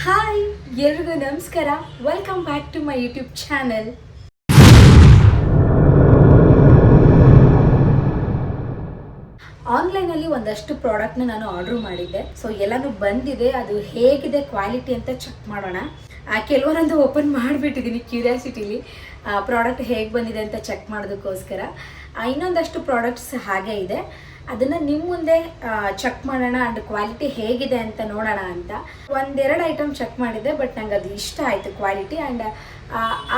Hi ಎಲ್ರಿಗೂ ನಮಸ್ಕಾರ. Welcome back to my YouTube channel. ಆನ್ಲೈನಲ್ಲಿ ಒಂದಷ್ಟು ಪ್ರಾಡಕ್ಟ್ನ ನಾನು ಆರ್ಡರ್ ಮಾಡಿದ್ದೆ. ಸೊ ಎಲ್ಲನೂ ಬಂದಿದೆ. ಅದು ಹೇಗಿದೆ ಕ್ವಾಲಿಟಿ ಅಂತ ಚೆಕ್ ಮಾಡೋಣ. ಕೆಲವೊಂದು ಓಪನ್ ಮಾಡಿಬಿಟ್ಟಿದ್ದೀನಿ ಕ್ಯೂರಿಯಾಸಿಟಿಲಿ ಪ್ರಾಡಕ್ಟ್ ಹೇಗೆ ಬಂದಿದೆ ಅಂತ ಚೆಕ್ ಮಾಡೋದಕ್ಕೋಸ್ಕರ. ಇನ್ನೊಂದಷ್ಟು ಪ್ರಾಡಕ್ಟ್ಸ್ ಹಾಗೆ ಇದೆ, ಅದನ್ನು ನಿಮ್ಮ ಮುಂದೆ ಚೆಕ್ ಮಾಡೋಣ ಆ್ಯಂಡ್ ಕ್ವಾಲಿಟಿ ಹೇಗಿದೆ ಅಂತ ನೋಡೋಣ ಅಂತ. ಒಂದೆರಡು ಐಟಮ್ ಚೆಕ್ ಮಾಡಿದ್ದೆ, ಬಟ್ ನಂಗೆ ಅದು ಇಷ್ಟ ಆಯಿತು ಕ್ವಾಲಿಟಿ ಆ್ಯಂಡ್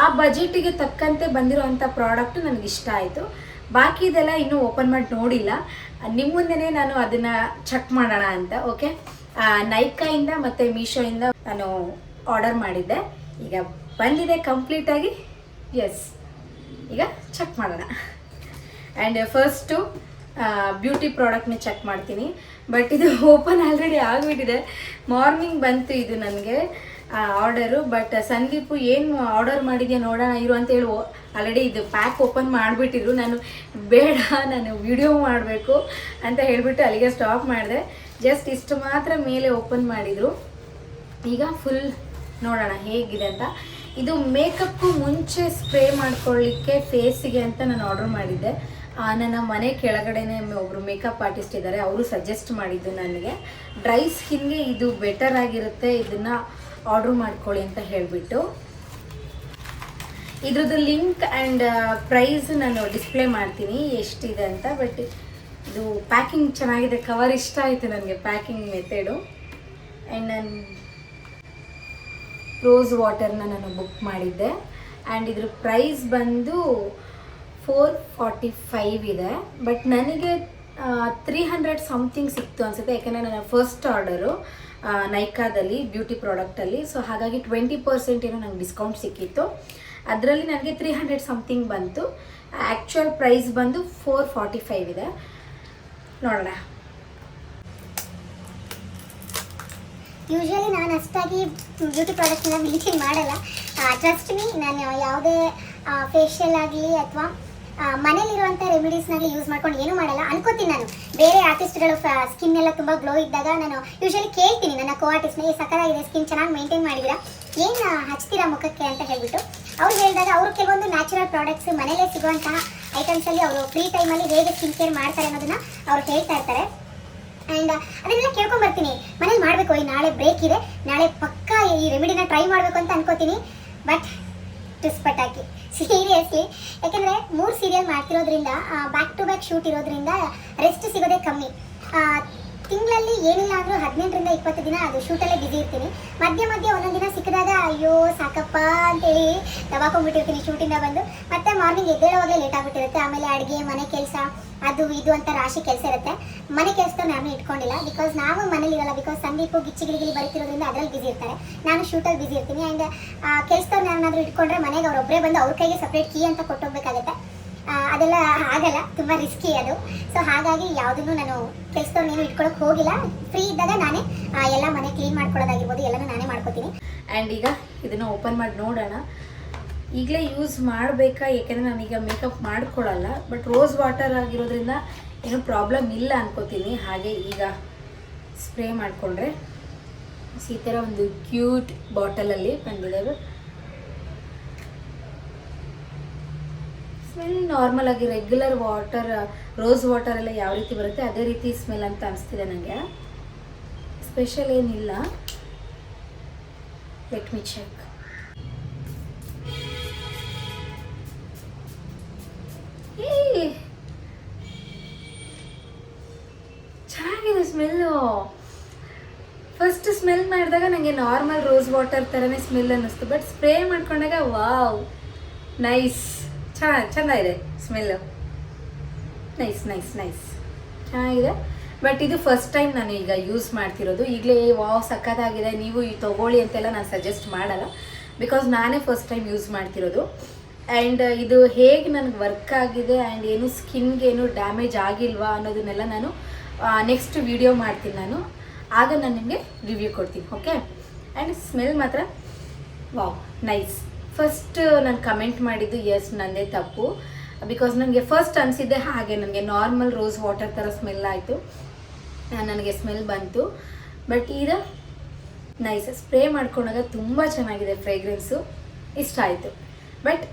ಆ ಬಜೆಟಿಗೆ ತಕ್ಕಂತೆ ಬಂದಿರೋವಂಥ ಪ್ರಾಡಕ್ಟು ನನಗೆ ಇಷ್ಟ ಆಯಿತು. ಬಾಕಿ ಇದೆಲ್ಲ ಇನ್ನೂ ಓಪನ್ ಮಾಡಿ ನೋಡಿಲ್ಲ, ನಿಮ್ಮ ಮುಂದೆನೇ ನಾನು ಅದನ್ನು ಚೆಕ್ ಮಾಡೋಣ ಅಂತ. ಓಕೆ, ನೈಕಾಯಿಂದ ಮತ್ತು ಮೀಶೋಯಿಂದ ನಾನು ಆರ್ಡರ್ ಮಾಡಿದ್ದೆ. ಈಗ ಬಂದಿದೆ ಕಂಪ್ಲೀಟಾಗಿ. ಎಸ್, ಈಗ ಚೆಕ್ ಮಾಡೋಣ. ಆ್ಯಂಡ್ ಫಸ್ಟು ಬ್ಯೂಟಿ ಪ್ರಾಡಕ್ಟ್ನ ಚೆಕ್ ಮಾಡ್ತೀನಿ. ಬಟ್ ಇದು ಓಪನ್ ಆಲ್ರೆಡಿ ಆಗಿಬಿಟ್ಟಿದೆ. ಮಾರ್ನಿಂಗ್ ಬಂತು ಇದು ನನಗೆ ಆರ್ಡರು. ಬಟ್ ಸಂದೀಪು ಏನು ಆರ್ಡರ್ ಮಾಡಿದ್ಯಾ ನೋಡೋಣ ಇರು ಅಂತ ಹೇಳಿ ಆಲ್ರೆಡಿ ಇದು ಪ್ಯಾಕ್ ಓಪನ್ ಮಾಡಿಬಿಟ್ಟಿದ್ರು. ನಾನು ಬೇಡ, ನಾನು ವಿಡಿಯೋ ಮಾಡಬೇಕು ಅಂತ ಹೇಳಿಬಿಟ್ಟು ಅಲ್ಲಿಗೆ ಸ್ಟಾಪ್ ಮಾಡಿದೆ. ಜಸ್ಟ್ ಇಷ್ಟು ಮಾತ್ರ ಮೇಲೆ ಓಪನ್ ಮಾಡಿದರು. ಈಗ ಫುಲ್ ನೋಡೋಣ ಹೇಗಿದೆ ಅಂತ. ಇದು ಮೇಕಪ್ಪು ಮುಂಚೆ ಸ್ಪ್ರೇ ಮಾಡ್ಕೊಳ್ಳಿಕ್ಕೆ ಫೇಸಿಗೆ ಅಂತ ನಾನು ಆರ್ಡರ್ ಮಾಡಿದ್ದೆ. ನನ್ನ ಮನೆ ಕೆಳಗಡೆನೇ ಒಬ್ಬರು ಮೇಕಪ್ ಆರ್ಟಿಸ್ಟ್ ಇದ್ದಾರೆ, ಅವರು ಸಜೆಸ್ಟ್ ಮಾಡಿದ್ದು ನನಗೆ. ಡ್ರೈ ಸ್ಕಿನ್ಗೆ ಇದು ಬೆಟರ್ ಆಗಿರುತ್ತೆ, ಇದನ್ನು ಆರ್ಡ್ರ್ ಮಾಡ್ಕೊಳ್ಳಿ ಅಂತ ಹೇಳಿಬಿಟ್ಟು. ಇದ್ರದ್ದು ಲಿಂಕ್ ಆ್ಯಂಡ್ ಪ್ರೈಸ್ ನಾನು ಡಿಸ್ಪ್ಲೇ ಮಾಡ್ತೀನಿ ಎಷ್ಟಿದೆ ಅಂತ. ಬಟ್ ಇದು ಪ್ಯಾಕಿಂಗ್ ಚೆನ್ನಾಗಿದೆ, ಕವರ್ ಇಷ್ಟ ಆಯಿತು ನನಗೆ, ಪ್ಯಾಕಿಂಗ್ ಮೆಥಡು. ಆ್ಯಂಡ್ ನಾನು ರೋಸ್ ವಾಟರ್ನ ನಾನು ಬುಕ್ ಮಾಡಿದ್ದೆ. ಆ್ಯಂಡ್ ಇದ್ರ ಪ್ರೈಸ್ ಬಂದು 445 ಇದೆ. ಬಟ್ ನನಗೆ 300 ಸಮಥಿಂಗ್ ಸಿಕ್ತು ಅನಿಸುತ್ತೆ, ಯಾಕೆಂದರೆ ನನ್ನ ಫಸ್ಟ್ ಆರ್ಡರು ನೈಕಾದಲ್ಲಿ ಬ್ಯೂಟಿ ಪ್ರಾಡಕ್ಟಲ್ಲಿ. ಸೊ ಹಾಗಾಗಿ 20% ಏನೋ ನಂಗೆ ಡಿಸ್ಕೌಂಟ್ ಸಿಕ್ಕಿತ್ತು. ಅದರಲ್ಲಿ ನನಗೆ 300 ಸಮಥಿಂಗ್ ಬಂತು. ಆ್ಯಕ್ಚುಯಲ್ ಪ್ರೈಸ್ ಬಂದು 445 ಇದೆ. ನೋಡೋಣ. ಯೂಶ್ವಲಿ ನಾನು ಅಷ್ಟಾಗಿ ಬ್ಯೂಟಿ ಪ್ರಾಡಕ್ಟ್ನ ಮೇಂಟೈನ್ ಮಾಡಲ್ಲ. ಟ್ರಸ್ಟ್ ಮೀ, ನಾನು ಯಾವುದೇ ಫೇಶಿಯಲ್ ಆಗಲಿ ಅಥವಾ ಮನೇಲಿರುವಂಥ ರೆಮಿಡೀಸ್ನಾಗಲಿ ಯೂಸ್ ಮಾಡ್ಕೊಂಡು ಏನೂ ಮಾಡಲ್ಲ ಅನ್ಕೋತೀನಿ. ನಾನು ಬೇರೆ ಆರ್ಟಿಸ್ಟ್ಗಳು ಸ್ಕಿನ್ ಎಲ್ಲ ತುಂಬ ಗ್ಲೋ ಇದ್ದಾಗ ನಾನು ಯೂಶ್ವಲಿ ಕೇಳ್ತೀನಿ ನನ್ನ ಕೋ ಆರ್ಟಿಸ್ಟ್ನ, ಈ ಸಕ್ಕತ್ತಾಗಿದೆ ಸ್ಕಿನ್ ಚೆನ್ನಾಗಿ ಮೇಂಟೈನ್ ಮಾಡಿದ್ದೀರಾ, ಏನು ಹಚ್ತೀರಾ ಮುಖಕ್ಕೆ ಅಂತ ಹೇಳಿಬಿಟ್ಟು. ಅವ್ರು ಹೇಳಿದಾಗ ಅವರು ಕೆಲವೊಂದು ನ್ಯಾಚುರಲ್ ಪ್ರಾಡಕ್ಟ್ಸ್ ಮನೇಲೇ ಸಿಗುವಂತಹ ಐಟಮ್ಸಲ್ಲಿ ಅವರು ಫ್ರೀ ಟೈಮಲ್ಲಿ ಹೇಗೆ ಸ್ಕಿನ್ ಕೇರ್ ಮಾಡ್ತಾರೆ ಅನ್ನೋದನ್ನು ಅವ್ರು ಹೇಳ್ತಾ ಇರ್ತಾರೆ. ಆ್ಯಂಡ್ ಅದನ್ನೆಲ್ಲ ಕೇಳ್ಕೊಂಬರ್ತೀನಿ. ಮನೇಲಿ ಮಾಡಬೇಕು, ಈ ನಾಳೆ ಬ್ರೇಕ್ ಇದೆ, ನಾಳೆ ಪಕ್ಕ ಈ ರೆಮಿಡಿನ ಟ್ರೈ ಮಾಡಬೇಕು ಅಂತ ಅನ್ಕೋತೀನಿ. ಬಟ್ ಪಟಾಕಿ ಸೀರಿಯಸ್ಲಿ, ಯಾಕೆಂದರೆ 3 ಸೀರಿಯಲ್ ಮಾಡ್ತಿರೋದ್ರಿಂದ, ಬ್ಯಾಕ್ ಟು ಬ್ಯಾಕ್ ಶೂಟ್ ಇರೋದ್ರಿಂದ ರೆಸ್ಟ್ ಸಿಗೋದೇ ಕಮ್ಮಿ. ತಿಂಗಳಲ್ಲಿ ಏನಿಲ್ಲ ಅಂದರೂ 18ರಿಂದ 20 ದಿನ ಅದು ಶೂಟಲ್ಲೇ ಬ್ಯುಸಿ ಇರ್ತೀನಿ. ಮಧ್ಯೆ ಒಂದೊಂದು ದಿನ ಸಿಕ್ಕಿದಾಗ ಅಯ್ಯೋ ಸಾಕಪ್ಪ ಅಂತೇಳಿ ದವಾಕೊಂಡ್ಬಿಟ್ಟಿರ್ತೀನಿ ಶೂಟಿಂದ ಬಂದು. ಮತ್ತೆ ಮಾರ್ನಿಂಗ್ ಎದ್ದೇಳೋವಾಗಲೇ ಲೇಟ್ ಆಗಿಬಿಟ್ಟಿರುತ್ತೆ. ಆಮೇಲೆ ಅಡುಗೆ, ಮನೆ ಕೆಲಸ, ಅದು ಇದು ಅಂತ ರಾಶಿ ಕೆಲಸ ಇರುತ್ತೆ. ಮನೆ ಕೆಲಸದವ್ರು ನಾನು ಇಟ್ಕೊಂಡಿಲ್ಲ, ಬಿಕಾಸ್ ನಾವು ಮನೇಲಿ ಇರಲ್ಲ. ಬಿಕಾಸ್ ಸಂದೀಪು ಗಿಚ್ಚಿಗಿಲಿಗಿಲಿ ಬರೀತಿರೋದ್ರಿಂದ ಅದರಲ್ಲಿ ಬ್ಯುಸಿ ಇರ್ತಾರೆ, ನಾನು ಶೂಟಲ್ಲಿ ಬ್ಯುಸಿ ಇರ್ತೀನಿ. ಆ್ಯಂಡ್ ಕೆಲಸದವ್ರು ನಾನಾದರೂ ಇಟ್ಕೊಂಡ್ರೆ ಮನೆಗೆ ಅವರೊಬ್ಬರೇ ಬಂದು ಅವ್ರ ಕೈಗೆ ಸಪ್ರೇಟ್ ಕೀ ಅಂತ ಕೊಟ್ಟೋಗ್ಬೇಕಾಗತ್ತೆ. ಅದೆಲ್ಲ ಆಗಲ್ಲ, ತುಂಬ ರಿಸ್ಕಿ ಅದು. ಸೊ ಹಾಗಾಗಿ ಯಾವುದನ್ನು ನಾನು ಕೆಲಸದವ್ರನ್ನೇನು ಇಟ್ಕೊಳ್ಳೋಕೆ ಹೋಗಿಲ್ಲ. ಫ್ರೀ ಇದ್ದಾಗ ನಾನೇ ಎಲ್ಲ ಮನೆ ಕ್ಲೀನ್ ಮಾಡ್ಕೊಳ್ಳೋದಾಗಿರ್ಬೋದು, ಎಲ್ಲನೂ ನಾನೇ ಮಾಡ್ಕೋತೀನಿ. ಆ್ಯಂಡ್ ಈಗ ಇದನ್ನು ಓಪನ್ ಮಾಡಿ ನೋಡೋಣ. ಈಗಲೇ ಯೂಸ್ ಮಾಡಬೇಕಾ, ಏಕೆಂದರೆ ನಾನೀಗ ಮೇಕಪ್ ಮಾಡ್ಕೊಳ್ಳಲ್ಲ. ಬಟ್ ರೋಸ್ ವಾಟರ್ ಆಗಿರೋದ್ರಿಂದ ಏನೂ ಪ್ರಾಬ್ಲಮ್ ಇಲ್ಲ ಅನ್ಕೋತೀನಿ. ಹಾಗೆ ಈಗ ಸ್ಪ್ರೇ ಮಾಡಿಕೊಂಡ್ರೆ ಈ ಥರ ಒಂದು ಕ್ಯೂಟ್ ಬಾಟಲಲ್ಲಿ ಬಂದಿದೆ. ಸ್ಮೆಲ್ ನಾರ್ಮಲ್ ಆಗಿ ರೆಗ್ಯುಲರ್ ವಾಟರ್, ರೋಸ್ ವಾಟರ್ ಎಲ್ಲ ಯಾವ ರೀತಿ ಬರುತ್ತೆ ಅದೇ ರೀತಿ ಸ್ಮೆಲ್ ಅಂತ ಅನಿಸ್ತಿದೆ ನನಗೆ. ಸ್ಪೆಷಲ್ ಏನಿಲ್ಲ. Let me check. ಚೆನ್ನಾಗಿದೆ ಸ್ಮೆಲ್ಲು. ಫಸ್ಟ್ ಸ್ಮೆಲ್ ಮಾಡಿದಾಗ ನನಗೆ ನಾರ್ಮಲ್ ರೋಸ್ ವಾಟರ್ ಥರನೇ ಸ್ಮೆಲ್ ಅನ್ನಿಸ್ತು. ಬಟ್ ಸ್ಪ್ರೇ ಮಾಡ್ಕೊಂಡಾಗ ವಾವ್, ನೈಸ್, ಚೆಂದ ಇದೆ ಸ್ಮೆಲ್ಲು. ನೈಸ್ ಚೆನ್ನಾಗಿದೆ. ಬಟ್ ಇದು ಫಸ್ಟ್ ಟೈಮ್ ನಾನು ಈಗ ಯೂಸ್ ಮಾಡ್ತಿರೋದು. ಈಗಲೇ ವಾವ್ ಸಖತ್ತಾಗಿದೆ, ನೀವು ಈ ತೊಗೊಳ್ಳಿ ಅಂತೆಲ್ಲ ನಾನು ಸಜೆಸ್ಟ್ ಮಾಡಲ್ಲ, ಬಿಕಾಸ್ ನಾನೇ ಫಸ್ಟ್ ಟೈಮ್ ಯೂಸ್ ಮಾಡ್ತಿರೋದು. ಆ್ಯಂಡ್ ಇದು ಹೇಗೆ ನನಗೆ ವರ್ಕ್ ಆಗಿದೆ ಆ್ಯಂಡ್ ಏನು ಸ್ಕಿನ್ಗೇನು ಡ್ಯಾಮೇಜ್ ಆಗಿಲ್ವಾ ಅನ್ನೋದನ್ನೆಲ್ಲ ನಾನು ನೆಕ್ಸ್ಟ್ ವಿಡಿಯೋ ಮಾಡ್ತೀನಿ. ಆಗ ನಾನು ನಿಮಗೆ ರಿವ್ಯೂ ಕೊಡ್ತೀನಿ. ಓಕೆ. ಆ್ಯಂಡ್ ಸ್ಮೆಲ್ ಮಾತ್ರ ವಾವ್, ನೈಸ್. ಫಸ್ಟ್ ನಾನು ಕಮೆಂಟ್ ಮಾಡಿದ್ದು ಎಸ್ ನನ್ನದೇ ತಪ್ಪು, ಬಿಕಾಸ್ ನನಗೆ ಫಸ್ಟ್ ಅನಿಸಿದ್ದೆ ಹಾಗೆ, ನನಗೆ ನಾರ್ಮಲ್ ರೋಸ್ ವಾಟರ್ ಥರ ಸ್ಮೆಲ್ ಆಯಿತು, ನನಗೆ ಸ್ಮೆಲ್ ಬಂತು. ಬಟ್ ಈಗ ನೈಸ್. ಸ್ಪ್ರೇ ಮಾಡ್ಕೊಂಡಾಗ ತುಂಬ ಚೆನ್ನಾಗಿದೆ ಫ್ರೇಗ್ರೆನ್ಸು, ಇಷ್ಟ ಆಯಿತು. ಬಟ್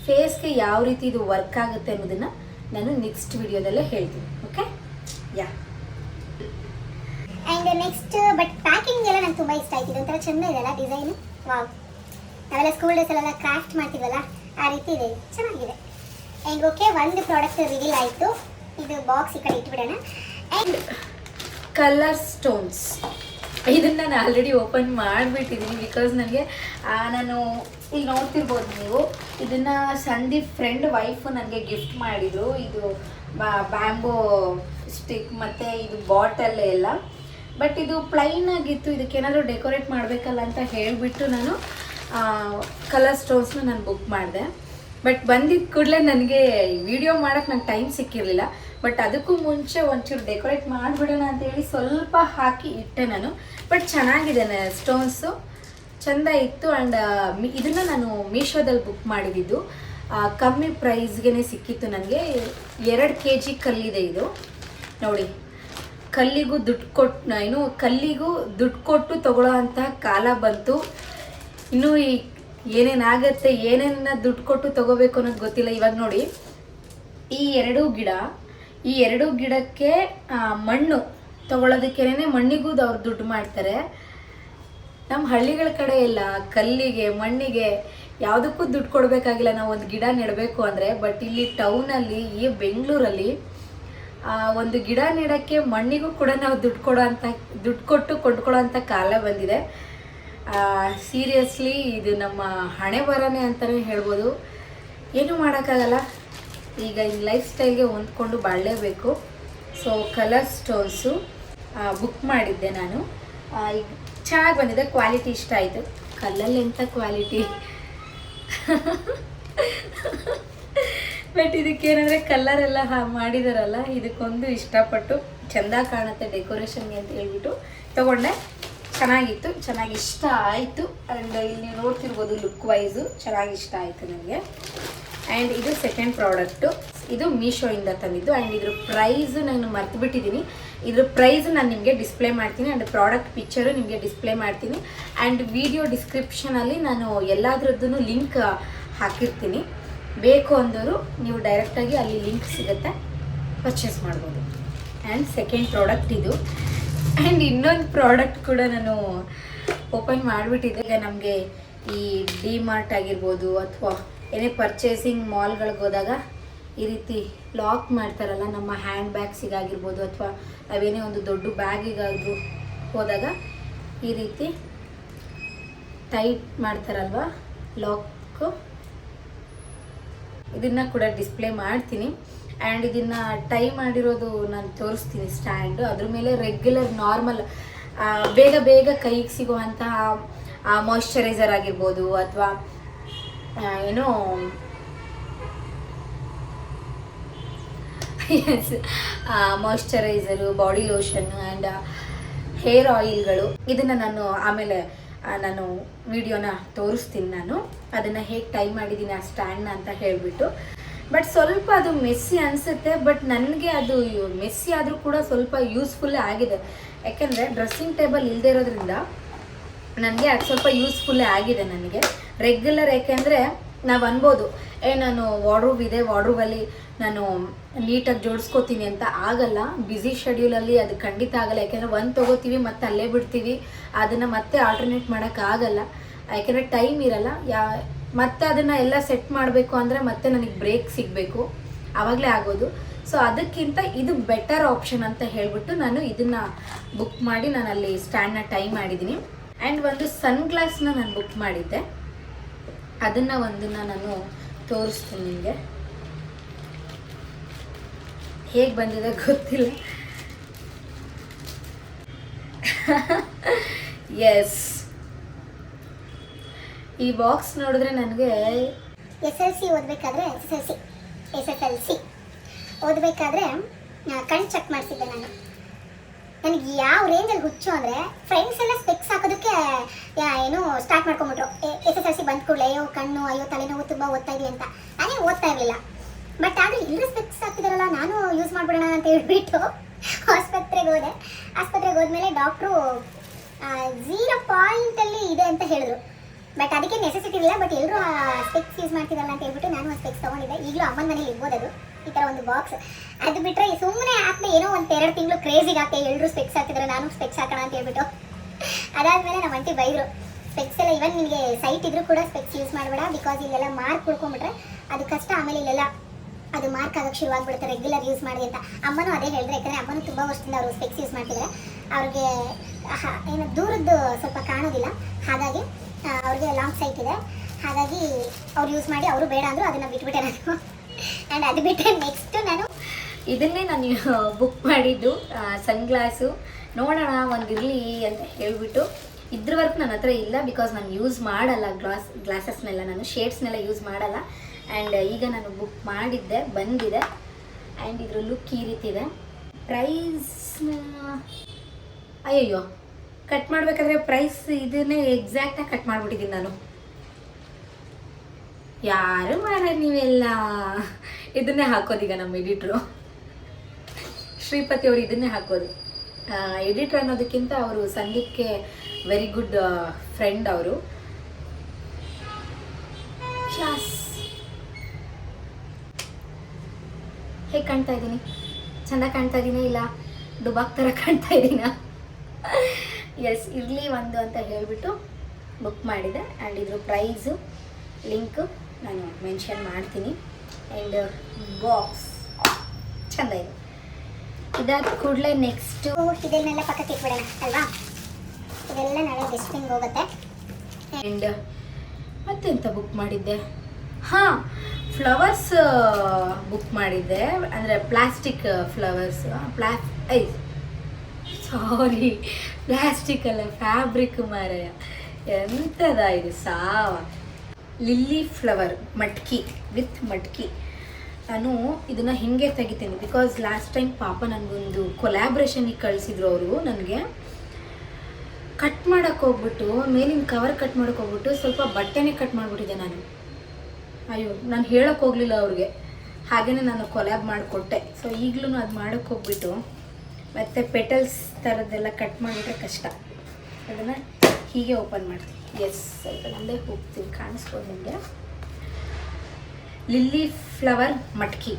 ಫೇಸ್ಗೆ ಯಾವ ರೀತಿ ಇದು ವರ್ಕ್ ಆಗುತ್ತೆ ಅನ್ನೋದನ್ನು ನಾನು ನೆಕ್ಸ್ಟ್ ವಿಡಿಯೋದಲ್ಲೇ ಹೇಳ್ತೀನಿ. Okay, yeah. And next but packing ಎಲ್ಲ ನಂಗೆ ತುಂಬ ಇಷ್ಟ ಆಯ್ತು. ಒಂಥರ ಚೆಂದ ಇದೆಲ್ಲ ಡಿಸೈನು. ವಾವ್, ನಾವೆಲ್ಲ ಸ್ಕೂಲ್ ಡೇಸಲ್ಲೆಲ್ಲ ಕ್ರಾಫ್ಟ್ ಮಾಡ್ತೀವಲ್ಲ ಆ ರೀತಿ ಇದೆ, ಚೆನ್ನಾಗಿದೆ. ಆ್ಯಂಡ್ ಓಕೆ, ಒಂದು ಪ್ರಾಡಕ್ಟ್ ರಿವೀಲ್ ಆಯಿತು. ಇದು ಬಾಕ್ಸ್ ಈ ಕಡೆ ಇಟ್ಬಿಡೋಣ. ಆ್ಯಂಡ್ ಕಲರ್ ಸ್ಟೋನ್ಸ್, ಇದನ್ನು ನಾನು ಆಲ್ರೆಡಿ ಓಪನ್ ಮಾಡಿಬಿಟ್ಟಿದ್ದೀನಿ. ಬಿಕಾಸ್ ನನಗೆ ನಾನು ಇಲ್ಲಿ ನೋಡ್ತಿರ್ಬೋದು ನೀವು, ಇದನ್ನು ಸಂದೀಪ್ ಫ್ರೆಂಡ್ ವೈಫು ನನಗೆ ಗಿಫ್ಟ್ ಮಾಡಿದರು. ಇದು ಬ್ಯಾಂಬೋ ಸ್ಟಿಕ್ ಮತ್ತು ಇದು ಬಾಟಲ್ ಎಲ್ಲ. ಬಟ್ ಇದು ಪ್ಲೈನ್ ಆಗಿತ್ತು, ಇದಕ್ಕೇನಾದರೂ ಡೆಕೋರೇಟ್ ಮಾಡಬೇಕಲ್ಲ ಅಂತ ಹೇಳಿಬಿಟ್ಟು ನಾನು ಕಲರ್ ಸ್ಟೋನ್ಸ್ನ ನಾನು ಬುಕ್ ಮಾಡಿದೆ. ಬಟ್ ಬಂದಿದ್ದ ಕೂಡಲೇ ನನಗೆ ವಿಡಿಯೋ ಮಾಡೋಕ್ಕೆ ನಂಗೆ ಟೈಮ್ ಸಿಕ್ಕಿರಲಿಲ್ಲ. ಬಟ್ ಅದಕ್ಕೂ ಮುಂಚೆ ಒಂಚೂರು ಡೆಕೋರೇಟ್ ಮಾಡಿಬಿಡೋಣ ಅಂತೇಳಿ ಸ್ವಲ್ಪ ಹಾಕಿ ಇಟ್ಟೆ ನಾನು. ಬಟ್ ಚೆನ್ನಾಗಿದೆ ಸ್ಟೋನ್ಸು, ಚೆಂದ ಇತ್ತು. ಆ್ಯಂಡ್ ಇದನ್ನು ನಾನು ಮೀಶೋದಲ್ಲಿ ಬುಕ್ ಮಾಡಿದ್ದು, ಕಮ್ಮಿ ಪ್ರೈಸ್ಗೆ ಸಿಕ್ಕಿತ್ತು ನನಗೆ. 2 kg ಕಲ್ಲಿದೆ ಇದು ನೋಡಿ. ಕಲ್ಲಿಗೂ ದುಡ್ಡು ಕೊಟ್ಟು ಕಲ್ಲಿಗೂ ದುಡ್ಡು ಕೊಟ್ಟು ತೊಗೊಳ್ಳೋ ಅಂತಹ ಕಾಲ ಬಂತು. ಇನ್ನೂ ಏನೇನಾಗತ್ತೆ, ಏನೇನ ದುಡ್ಡು ಕೊಟ್ಟು ತೊಗೋಬೇಕು ಅನ್ನೋದು ಗೊತ್ತಿಲ್ಲ. ಇವಾಗ ನೋಡಿ, ಈ 2 ಗಿಡಕ್ಕೆ ಮಣ್ಣು ತೊಗೊಳೋದಕ್ಕೇನೆ ಮಣ್ಣಿಗೂ ಅವ್ರು ದುಡ್ಡು ಮಾಡ್ತಾರೆ. ನಮ್ಮ ಹಳ್ಳಿಗಳ ಕಡೆ ಎಲ್ಲ ಕಲ್ಲಿಗೆ ಮಣ್ಣಿಗೆ ಯಾವುದಕ್ಕೂ ದುಡ್ಡು ಕೊಡಬೇಕಾಗಿಲ್ಲ ನಾವು ಒಂದು ಗಿಡ ನೆಡಬೇಕು ಅಂದರೆ. ಬಟ್ ಇಲ್ಲಿ ಟೌನಲ್ಲಿ, ಈ ಬೆಂಗಳೂರಲ್ಲಿ ಒಂದು ಗಿಡ ನೆಡೋಕ್ಕೆ ಮಣ್ಣಿಗೂ ಕೂಡ ನಾವು ದುಡ್ಡು ಕೊಟ್ಟು ಕೊಂಡ್ಕೊಳ್ಳೋ ಅಂಥ ಕಾಲ ಬಂದಿದೆ. ಸೀರಿಯಸ್ಲಿ ಇದು ನಮ್ಮ ಹಣೆ ಬರನೇ ಅಂತಲೇ ಹೇಳ್ಬೋದು. ಏನೂ ಮಾಡೋಕ್ಕಾಗಲ್ಲ, ಈಗ ಈ ಲೈಫ್ ಸ್ಟೈಲ್ಗೆ ಹೊಂದ್ಕೊಂಡು ಬಾಳಲೇಬೇಕು. ಸೊ ಕಲರ್ ಸ್ಟೋನ್ಸು ಬುಕ್ ಮಾಡಿದ್ದೆ ನಾನು. ಈಗ ಚೆನ್ನಾಗಿ ಬಂದಿದೆ, ಕ್ವಾಲಿಟಿ ಇಷ್ಟ ಆಯಿತು. ಕಲ್ಲಲ್ಲಿ ಎಂಥ ಕ್ವಾಲಿಟಿ ಬಟ್ ಇದಕ್ಕೇನಂದರೆ ಕಲರೆಲ್ಲ ಮಾಡಿದಾರಲ್ಲ, ಇದಕ್ಕೊಂದು ಇಷ್ಟಪಟ್ಟು ಚೆಂದ ಕಾಣುತ್ತೆ ಡೆಕೋರೇಷನ್ಗೆ ಅಂತ ಹೇಳ್ಬಿಟ್ಟು ತೊಗೊಂಡೆ. ಚೆನ್ನಾಗಿತ್ತು, ಚೆನ್ನಾಗಿ ಇಷ್ಟ ಆಯಿತು. ಆ್ಯಂಡ್ ಇಲ್ಲಿ ನೀವು ನೋಡ್ತಿರ್ಬೋದು ಲುಕ್ ವೈಸು ಚೆನ್ನಾಗಿ ಇಷ್ಟ ಆಯಿತು ನನಗೆ. ಆ್ಯಂಡ್ ಇದು ಸೆಕೆಂಡ್ ಪ್ರಾಡಕ್ಟು, ಇದು ಮೀಶೋಯಿಂದ ತಂದಿದ್ದು. ಆ್ಯಂಡ್ ಇದ್ರ ಪ್ರೈಸು ನಾನು ಮರ್ತುಬಿಟ್ಟಿದ್ದೀನಿ. ಇದ್ರ ಪ್ರೈಸ್ ನಾನು ನಿಮಗೆ ಡಿಸ್ಪ್ಲೇ ಮಾಡ್ತೀನಿ. ಆ್ಯಂಡ್ ಪ್ರಾಡಕ್ಟ್ ಪಿಕ್ಚರು ನಿಮಗೆ ಡಿಸ್ಪ್ಲೇ ಮಾಡ್ತೀನಿ. ಆ್ಯಂಡ್ ವಿಡಿಯೋ ಡಿಸ್ಕ್ರಿಪ್ಷನಲ್ಲಿ ನಾನು ಎಲ್ಲದ್ರದ್ದು ಲಿಂಕ್ ಹಾಕಿರ್ತೀನಿ. ಬೇಕು ಅಂದವರು ನೀವು ಡೈರೆಕ್ಟಾಗಿ ಅಲ್ಲಿ ಲಿಂಕ್ ಸಿಗುತ್ತೆ, ಪರ್ಚೇಸ್ ಮಾಡ್ಬೋದು. ಆ್ಯಂಡ್ ಸೆಕೆಂಡ್ ಪ್ರಾಡಕ್ಟ್ ಇದು. ಆ್ಯಂಡ್ ಇನ್ನೊಂದು ಪ್ರಾಡಕ್ಟ್ ಕೂಡ ನಾನು ಓಪನ್ ಮಾಡಿಬಿಟ್ಟಿದ್ದೆ. ಈಗ ನಮಗೆ ಈ ಡಿ ಮಾರ್ಟ್ ಆಗಿರ್ಬೋದು ಅಥವಾ ಏನೇ ಪರ್ಚೇಸಿಂಗ್ ಮಾಲ್ಗಳಿಗೆ ಹೋದಾಗ ಈ ರೀತಿ ಲಾಕ್ ಮಾಡ್ತಾರಲ್ಲ, ನಮ್ಮ ಹ್ಯಾಂಡ್ ಬ್ಯಾಗ್ಸಿಗಾಗಿರ್ಬೋದು ಅಥವಾ ನಾವೇನೇ ಒಂದು ದೊಡ್ಡ ಬ್ಯಾಗಿಗಾದರೂ ಹೋದಾಗ ಈ ರೀತಿ ಟೈಟ್ ಮಾಡ್ತಾರಲ್ವ ಲಾಕು, ಇದನ್ನು ಕೂಡ ಡಿಸ್ಪ್ಲೇ ಮಾಡ್ತೀನಿ. ಆ್ಯಂಡ್ ಇದನ್ನು ಟೈ ಮಾಡಿರೋದು ನಾನು ತೋರಿಸ್ತೀನಿ ಸ್ಟ್ಯಾಂಡು. ಅದ್ರ ಮೇಲೆ ರೆಗ್ಯುಲರ್ ನಾರ್ಮಲ್ ಬೇಗ ಕೈಗೆ ಸಿಗುವಂತಹ ಮಾಯ್ಶ್ಚರೈಸರ್ ಆಗಿರ್ಬೋದು ಅಥವಾ ಏನೋ moisturiser, body lotion and hair ಆಯಿಲ್ಗಳು, ಇದನ್ನು ನಾನು ಆಮೇಲೆ ನಾನು ವಿಡಿಯೋನ ತೋರಿಸ್ತೀನಿ. ನಾನು ಅದನ್ನು ಹೇಗೆ ಟೈ ಮಾಡಿದ್ದೀನಿ ಆ ಸ್ಟ್ಯಾಂಡ್ನ ಅಂತ ಹೇಳಿಬಿಟ್ಟು. ಬಟ್ ಸ್ವಲ್ಪ ಅದು ಮೆಸ್ಸಿ ಅನಿಸುತ್ತೆ. ಬಟ್ ನನಗೆ ಅದು ಮೆಸ್ಸಿ ಆದರೂ ಕೂಡ ಸ್ವಲ್ಪ ಯೂಸ್ಫುಲ್ಲೇ ಆಗಿದೆ. ಯಾಕೆಂದರೆ ಡ್ರೆಸ್ಸಿಂಗ್ ಟೇಬಲ್ ಇಲ್ಲದೆ ಇರೋದ್ರಿಂದ ನನಗೆ ಅದು ಸ್ವಲ್ಪ ಯೂಸ್ಫುಲ್ಲೇ ಆಗಿದೆ ನನಗೆ ರೆಗ್ಯುಲರ್. ಯಾಕೆಂದರೆ ನಾವು ಅನ್ಬೋದು ನಾನು ವಾರ್ಡ್ರೋಬ್ ಇದೆ, ವಾರ್ಡ್ರೋಬಲ್ಲಿ ನಾನು ನೀಟಾಗಿ ಜೋಡಿಸ್ಕೋತೀನಿ ಅಂತ. ಆಗಲ್ಲ, ಬ್ಯುಸಿ ಶೆಡ್ಯೂಲಲ್ಲಿ ಅದು ಖಂಡಿತ ಆಗಲ್ಲ. ಯಾಕೆಂದರೆ ಒಂದು ತೊಗೋತೀವಿ ಮತ್ತು ಅಲ್ಲೇ ಬಿಡ್ತೀವಿ, ಅದನ್ನು ಮತ್ತೆ ಆಲ್ಟರ್ನೇಟ್ ಮಾಡೋಕ್ಕಾಗಲ್ಲ. ಯಾಕೆಂದರೆ ಟೈಮ್ ಇರಲ್ಲ. ಮತ್ತೆ ಅದನ್ನು ಎಲ್ಲ ಸೆಟ್ ಮಾಡಬೇಕು ಅಂದರೆ ಮತ್ತೆ ನನಗೆ ಬ್ರೇಕ್ ಸಿಗಬೇಕು, ಆವಾಗಲೇ ಆಗೋದು. ಸೊ ಅದಕ್ಕಿಂತ ಇದು ಬೆಟರ್ ಆಪ್ಷನ್ ಅಂತ ಹೇಳಿಬಿಟ್ಟು ನಾನು ಇದನ್ನು ಬುಕ್ ಮಾಡಿ ನಾನು ಅಲ್ಲಿ ಸ್ಟ್ಯಾಂಡ್ನ ಟೈ ಮಾಡಿದ್ದೀನಿ. ಆ್ಯಂಡ್ ಒಂದು ಸನ್ ಗ್ಲಾಸ್ನ ನಾನು ಬುಕ್ ಮಾಡಿದ್ದೆ, ಅದನ್ನು ಒಂದನ್ನು ನಾನು ತೋರಿಸ್ತೀನಿ ನಿಮಗೆ. ಹೇಗೆ ಬಂದಿದೆ ಗೊತ್ತಿಲ್ಲ. ಎಸ್, ಈ ಬಾಕ್ಸ್ ನೋಡಿದ್ರೆ ನನಗೆ SSLC ಓದಬೇಕಾದ್ರೆ ಕಣ್ಣು ಚೆಕ್ ಮಾಡಿಸಿದ್ದೆ ನಾನು. ನನಗೆ ಯಾವ ರೇಂಜಲ್ಲಿ ಹುಚ್ಚು ಅಂದರೆ ಫ್ರೆಂಡ್ಸ್ ಎಲ್ಲ ಸ್ಪೆಕ್ಸ್ ಹಾಕೋದಕ್ಕೆ ಏನು ಸ್ಟಾರ್ಟ್ ಮಾಡ್ಕೊಂಬಿಟ್ರು. SSLC ಬಂದ ಕೂಡಲೇ ಅಯ್ಯೋ ತಲೆನೋವು ತುಂಬ ಓದ್ತಾ ಇದೀವಿ ಅಂತ. ನಾನೇ ಓದ್ತಾ ಇರಲಿಲ್ಲ. ಬಟ್ ಆದರೆ ಎಲ್ಲರೂ ಸ್ಪೆಕ್ಸ್ ಹಾಕ್ತಿದಾರಲ್ಲ, ನಾನು ಯೂಸ್ ಮಾಡಿಬಿಡೋಣ ಅಂತ ಹೇಳ್ಬಿಟ್ಟು ಆಸ್ಪತ್ರೆಗೆ ಹೋದೆ. ಆಸ್ಪತ್ರೆಗೆ ಹೋದ್ಮೇಲೆ ಡಾಕ್ಟ್ರು 0 ಪಾಯಿಂಟಲ್ಲಿ ಇದೆ ಅಂತ ಹೇಳಿದ್ರು. ಬಟ್ ಅದಕ್ಕೆ ನೆಸೆಸಿಟಿ ಇಲ್ಲ. ಬಟ್ ಎಲ್ಲರೂ ಸ್ಪೆಕ್ಸ್ ಯೂಸ್ ಮಾಡ್ತಿರಲ್ಲ ಅಂತ ಹೇಳ್ಬಿಟ್ಟು ನಾನು ಒಂದು ಸ್ಪೆಕ್ಸ್ ತೊಗೊಂಡಿದ್ದೆ. ಈಗಲೂ ಅಮ್ಮನ ಮನೇಲಿ ಇರ್ಬೋದು ಅದು, ಈ ಥರ ಒಂದು ಬಾಕ್ಸ್. ಅದು ಬಿಟ್ಟರೆ ಸುಮ್ಮನೆ ಆದ್ಮೇಲೆ ಏನೋ ಒಂದು 2 ತಿಂಗಳು ಕ್ರೇಜಿಗೆ ಆಗ್ತದೆ, ಎಲ್ಲರೂ ಸ್ಪೆಕ್ಸ್ ಹಾಕಿದ್ರೆ ನಾನು ಸ್ಪೆಕ್ಸ್ ಹಾಕೋಣ ಅಂತ ಹೇಳ್ಬಿಟ್ಟು. ಅದಾದಮೇಲೆ ನಮ್ಮ ಆಂಟಿ ಬೈದರು, ಸ್ಪೆಕ್ಸ್ ಎಲ್ಲ ಇವನ್ ನಿನಗೆ ಸೈಟ್ ಇದ್ರೂ ಕೂಡ ಸ್ಪೆಕ್ಸ್ ಯೂಸ್ ಮಾಡಬೇಡ, ಬಿಕಾಸ್ ಇಲ್ಲೆಲ್ಲ ಮಾರ್ಕ್ ಉಳ್ಕೊಂಡ್ಬಿಟ್ರೆ ಅದು ಕಷ್ಟ, ಆಮೇಲೆ ಇಲ್ಲೆಲ್ಲ ಅದು ಮಾರ್ಕ್ ಆಗೋಕ್ಕೆ ಶುರುವಾಗ್ಬಿಡುತ್ತೆ ರೆಗ್ಯುಲರ್ ಯೂಸ್ ಮಾಡಿ ಅಂತ. ಅಮ್ಮನೂ ಅದೇ ಹೇಳಿದ್ರೆ, ಯಾಕಂದರೆ ಅಮ್ಮನೂ ತುಂಬ ವರ್ಷದಿಂದ ಅವರು ಸ್ಪೆಕ್ಸ್ ಯೂಸ್ ಮಾಡ್ತಿದ್ದಾರೆ. ಅವ್ರಿಗೆ ಏನು ದೂರದ್ದು ಸ್ವಲ್ಪ ಕಾಣೋದಿಲ್ಲ, ಹಾಗಾಗಿ ಅವ್ರಿಗೆ ಲಾಂಗ್ ಸೈಟ್ ಇದೆ, ಹಾಗಾಗಿ ಅವ್ರು ಯೂಸ್ ಮಾಡಿ ಅವರು ಬೇಡ ಅಂದರು, ಅದನ್ನು ಬಿಟ್ಬಿಟ್ಟೆ ನಾನು. ಆ್ಯಂಡ್ ಅದು ಬಿಟ್ಟರೆ ನೆಕ್ಸ್ಟು ನಾನು ಇದನ್ನೇ ನಾನು ಬುಕ್ ಮಾಡಿದ್ದು ಸನ್ ಗ್ಲಾಸು, ನೋಡೋಣ ಒಂದಿರಲಿ ಅಂತ ಹೇಳಿಬಿಟ್ಟು. ಇದ್ರವರೆಗೂ ನನ್ನ ಹತ್ರ ಇಲ್ಲ, ಬಿಕಾಸ್ ನಾನು ಯೂಸ್ ಮಾಡಲ್ಲ ಗ್ಲಾಸಸ್ನೆಲ್ಲ, ನಾನು ಶೇಡ್ಸ್ನೆಲ್ಲ ಯೂಸ್ ಮಾಡಲ್ಲ. ಆ್ಯಂಡ್ ಈಗ ನಾನು ಬುಕ್ ಮಾಡಿದ್ದೆ, ಬಂದಿದೆ. ಆ್ಯಂಡ್ ಇದ್ರ ಲುಕ್ ಈ ರೀತಿ ಇದೆ. ಪ್ರೈಸ್ನ ಅಯ್ಯಯ್ಯೋ ಕಟ್ ಮಾಡಬೇಕಾದ್ರೆ ಪ್ರೈಸ್ ಇದನ್ನೇ ಎಕ್ಸಾಕ್ಟಾಗಿ ಕಟ್ ಮಾಡಿಬಿಟ್ಟಿದ್ದೀನಿ ನಾನು. ಯಾರು ಮಾರ ನೀವೆಲ್ಲ ಇದನ್ನೇ ಹಾಕೋದೀಗ ನಮ್ಮ ಎಡಿಟ್ರು ಶ್ರೀಪತಿ ಅವರು ಇದನ್ನೇ ಹಾಕೋದು. ಎಡಿಟ್ರ್ ಅನ್ನೋದಕ್ಕಿಂತ ಅವರು ಸಂಗೀತಕ್ಕೆ ವೆರಿ ಗುಡ್ ಫ್ರೆಂಡ್ ಅವರು. ಹೇಗೆ ಕಾಣ್ತಾ ಇದ್ದೀನಿ? ಚೆಂದ ಕಾಣ್ತಾ ಇದ್ದೀನಿ ಇಲ್ಲ ಡುಬಾಕ್ ಥರ ಕಾಣ್ತಾ ಇದ್ದೀನ? ಎಸ್, ಇರಲಿ ಒಂದು ಅಂತ ಹೇಳಿಬಿಟ್ಟು ಬುಕ್ ಮಾಡಿದೆ. ಆ್ಯಂಡ್ ಇದ್ರ ಪ್ರೈಸು ಲಿಂಕು ನಾನು ಮೆನ್ಷನ್ ಮಾಡ್ತೀನಿ. ಆ್ಯಂಡ್ ಬಾಕ್ಸ್ ಚೆಂದ ಇದೆ. ಇದಾದ ಕೂಡಲೇ ನೆಕ್ಸ್ಟು ಇದನ್ನೆಲ್ಲ ಪಕ್ಕಕ್ಕೆ ಇಟ್ಬಿಡೋಣ ಅಲ್ವಾ, ಇದೆಲ್ಲ ನಾಳೆ ಡಿಸ್ಟಿಂಗ್ ಹೋಗುತ್ತೆ. ಆ್ಯಂಡ್ ಮತ್ತೆಂತ ಬುಕ್ ಮಾಡಿದ್ದೆ? ಹಾಂ, ಫ್ಲವರ್ಸ್ ಬುಕ್ ಮಾಡಿದ್ದೆ, ಅಂದರೆ ಪ್ಲಾಸ್ಟಿಕ್ ಫ್ಲವರ್ಸ್. ಸಾರಿ, ಪ್ಲಾಸ್ಟಿಕ್ ಅಲ್ಲ, ಫ್ಯಾಬ್ರಿಕ್ ಮಾರಾಯ. ಎಂಥದ ಇದು ಸಾವ. ಲಿಲ್ಲಿ ಫ್ಲವರ್ ಮಟ್ಕಿ ವಿತ್ ಮಟ್ಕಿ. ನಾನು ಇದನ್ನು ಹಿಂಗೆ ತೆಗಿತೀನಿ, ಬಿಕಾಸ್ ಲಾಸ್ಟ್ ಟೈಮ್ ಪಾಪ ನನಗೊಂದು ಕೊಲ್ಯಾಬ್ರೇಷನಿಗೆ ಕಳಿಸಿದ್ರು ಅವರು. ನನಗೆ ಕಟ್ ಮಾಡೋಕ್ಕೆ ಹೋಗ್ಬಿಟ್ಟು, ಮೇಲಿನ ಕವರ್ ಕಟ್ ಮಾಡೋಕ್ಕೆ ಹೋಗ್ಬಿಟ್ಟು ಸ್ವಲ್ಪ ಬಟ್ಟೆನೇ ಕಟ್ ಮಾಡಿಬಿಟ್ಟಿದ್ದೆ ನಾನು. ಅಯ್ಯೋ, ನಾನು ಹೇಳೋಕ್ಕೆ ಹೋಗಲಿಲ್ಲ ಅವ್ರಿಗೆ, ಹಾಗೆಯೇ ನಾನು ಕೊಲ್ಯಾಬ್ ಮಾಡಿಕೊಟ್ಟೆ. ಸೊ ಈಗಲೂ ಅದು ಮಾಡೋಕ್ಕೆ ಹೋಗ್ಬಿಟ್ಟು ಮತ್ತು ಪೆಟಲ್ಸ್ ಥರದ್ದೆಲ್ಲ ಕಟ್ ಮಾಡಿಬಿಟ್ರೆ ಕಷ್ಟ. ಅದನ್ನು ಹೀಗೆ ಓಪನ್ ಮಾಡ್ತೀನಿ. ಎಸ್, ಸ್ವಲ್ಪ ಮುಂದೆ ಹೋಗ್ತೀನಿ, ಕಾಣಿಸ್ಬೋದು ನಿಮಗೆ. ಲಿಲ್ಲಿ ಫ್ಲವರ್ ಮಟ್ಕಿ.